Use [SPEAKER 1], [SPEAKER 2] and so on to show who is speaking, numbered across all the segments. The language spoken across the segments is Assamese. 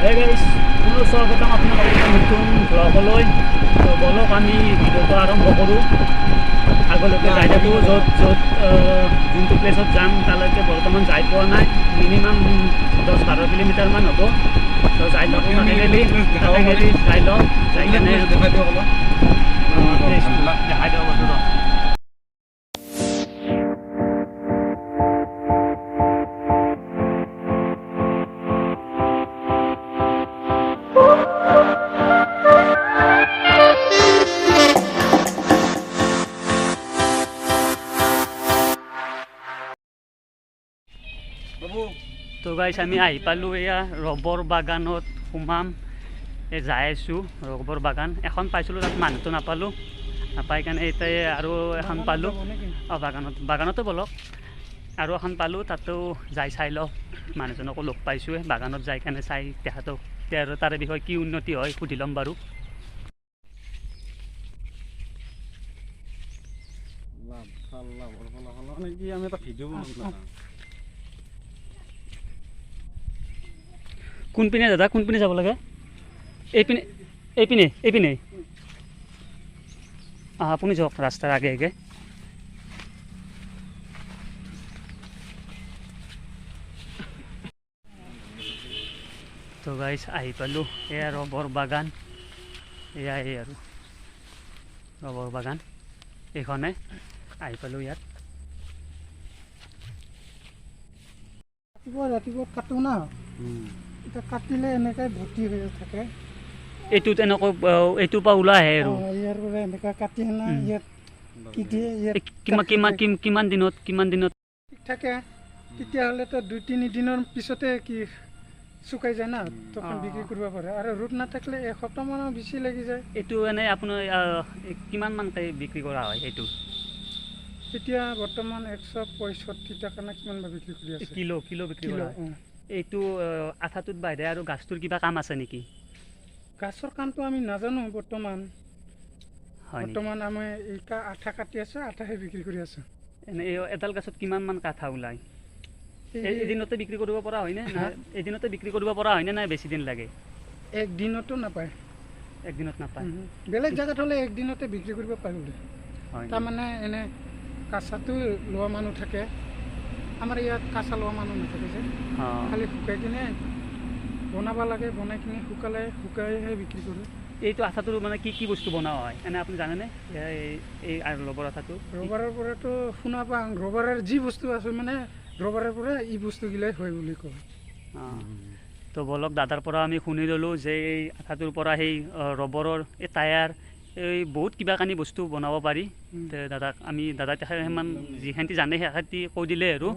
[SPEAKER 1] Hey guys, পুনৰ স্বাগতম আপোনালোকক নতুন ব্লগলৈ। তো বলক আমি ভিডিঅ'টো আৰম্ভ কৰোঁ। আগলৈকে যাই থাকোঁ য'ত যোনটো প্লেচত যাম তালৈকে বৰ্তমান যাই পোৱা নাই। মিনিমাম 10-12 কিলোমিটাৰমান হ'ব। তো যাই থাকোঁ তাতে গেলি যাই লওঁ যাই কেনে দেখাই দিওঁ অলপ দেখাই দিওঁ বস্তুটো। তো গাইছ আমি আহি পালোঁ এয়া ৰবৰ বাগানত সোমাম যাই আছোঁ। ৰবৰ বাগান এখন পাইছিলোঁ, তাত মানুহটো নাপালোঁ, নাপাই কাৰণে এতিয়া আৰু এখন পালোঁ। বাগানতো বলক আৰু এখন পালোঁ, তাতো যাই চাই লওঁ। মানুহজনকো লগ পাইছোঁ, বাগানত যাই কাৰণে চাই তেখেতক তাৰে বিষয়ে কি উন্নতি হয় সুধি ল'ম বাৰু। কোনপিনে দাদা, কোনপিনে যাব লাগে? এইপিনে এইপিনে এইপিনে আপুনি যাওক ৰাস্তাৰ আগে আগে। তো গাইছ আহি পালোঁ, এয়া ৰবৰ বাগান। এয়া এই আৰু ৰবৰ বাগান এইখনে আহি পালোঁ ইয়াত।
[SPEAKER 2] ৰাতিপুৱা কাটো না, এতিয়া কাটিলে এনেকৈ ভৰ্তি হৈ থাকে।
[SPEAKER 1] এইটোত এনেকৈ এইটোৰ পৰা ওলাই আহে আৰু
[SPEAKER 2] ইয়াৰ পৰা এনেকৈ কাটি না ইয়াত
[SPEAKER 1] কিমান দিনত
[SPEAKER 2] ঠিক থাকে। তেতিয়াহ'লেতো 2-3 দিনৰ পিছতে কি শুকাই যায় না, তখন বিক্ৰী কৰিব পাৰে। আৰু ৰ'দ নাথাকিলে এসপ্তাহমানৰ বেছি লাগি যায়।
[SPEAKER 1] এইটো এনেই আপোনাৰ কিমানমানকৈ বিক্ৰী কৰা হয়? এইটো
[SPEAKER 2] এতিয়া বৰ্তমান 165 টকা নে কিমানবা বিক্ৰী কৰি আছে।
[SPEAKER 1] কিলো বিক্ৰী কৰা হয়। এইটো আঠাটোত বাহিৰে আৰু গাছটোৰ কিবা কাম আছে নেকি?
[SPEAKER 2] গাছৰ কামটো আমি নাজানো বৰ্তমান। আমি এই আঠা কাটি আছোঁ, আঠাহে বিক্ৰী কৰি আছোঁ।
[SPEAKER 1] এনে এডাল গাছত কিমানমান কাঠা ওলায়? এদিনতে বিক্ৰী কৰিব পৰা হয়নে? এদিনতে বিক্ৰী কৰিব পৰা হয়নে নাই বেছি দিন লাগে?
[SPEAKER 2] একদিনতো নাপায়।
[SPEAKER 1] একদিনত নাপায়।
[SPEAKER 2] বেলেগ জেগাত হ'লে একদিনতে বিক্ৰী কৰিব পাৰিলে। তাৰমানে এনে কাঁচাটো লোৱা মানুহ থাকে, আমাৰ ইয়াত কাঁচা লোৱা মানুহ নাথাকে যে, খালি শুকাই কিনে বনাব লাগে, বনাই কিনে শুকাইহে বিক্ৰী কৰোঁ।
[SPEAKER 1] এইটো আঠাটোৰ মানে কি বস্তু বনোৱা হয় এনে আপুনি জানেনে? এই ৰবৰ আঠাটো
[SPEAKER 2] ৰবাৰৰ পৰাতো শুনা পাওঁ, ৰবাৰৰ যি বস্তু আছে মানে ৰবাৰৰ পৰা এই বস্তুগিলাই হয় বুলি কয়।
[SPEAKER 1] তো বলক দাদাৰ পৰা আমি শুনি ল'লোঁ যে এই আঠাটোৰ পৰা সেই ৰবৰৰ এই টায়াৰ এই বহুত কিবা কানি বস্তু বনাব পাৰি। দাদাক সিমান যিখিনি জানে সেইখিনি কৈ দিলে আৰু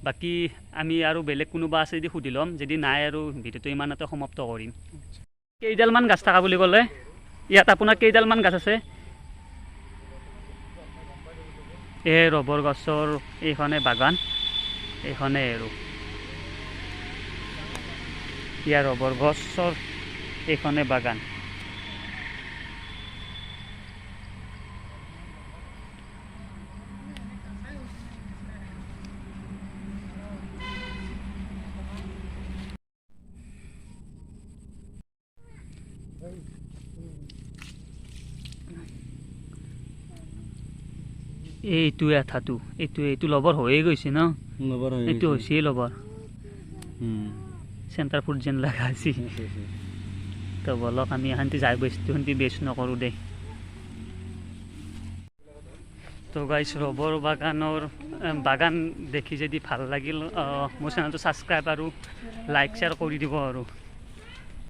[SPEAKER 1] বাকী আমি আৰু বেলেগ কোনোবা আছে যদি সুধি ল'ম, যদি নাই আৰু ভিডিঅ'টো ইমানতে সমাপ্ত কৰিম। কেইডালমান গাছ থকা বুলি ক'লে? ইয়াত আপোনাৰ কেইডালমান গাছ আছে? এই ৰবৰ গছৰ এইখনে বাগান, এইখনে আৰু ইয়াৰ ৰবৰ গছৰ এইখনে বাগান। এইটো আঠাটো এইটো লবৰ হৈয়ে গৈছে ন? এইটো হৈছেই লবৰ, চেণ্টাৰ ফুড যেন লগা আছে। তো বলক আমি এখানটি যাই বস্তুখিনি বেচ নকৰোঁ দে। তো গাইছ ৰবৰ বাগান দেখি যদি ভাল লাগিল মোৰ চেনেলটো ছাবস্ক্ৰাইব আৰু লাইক শ্বেয়াৰ কৰি দিব আৰু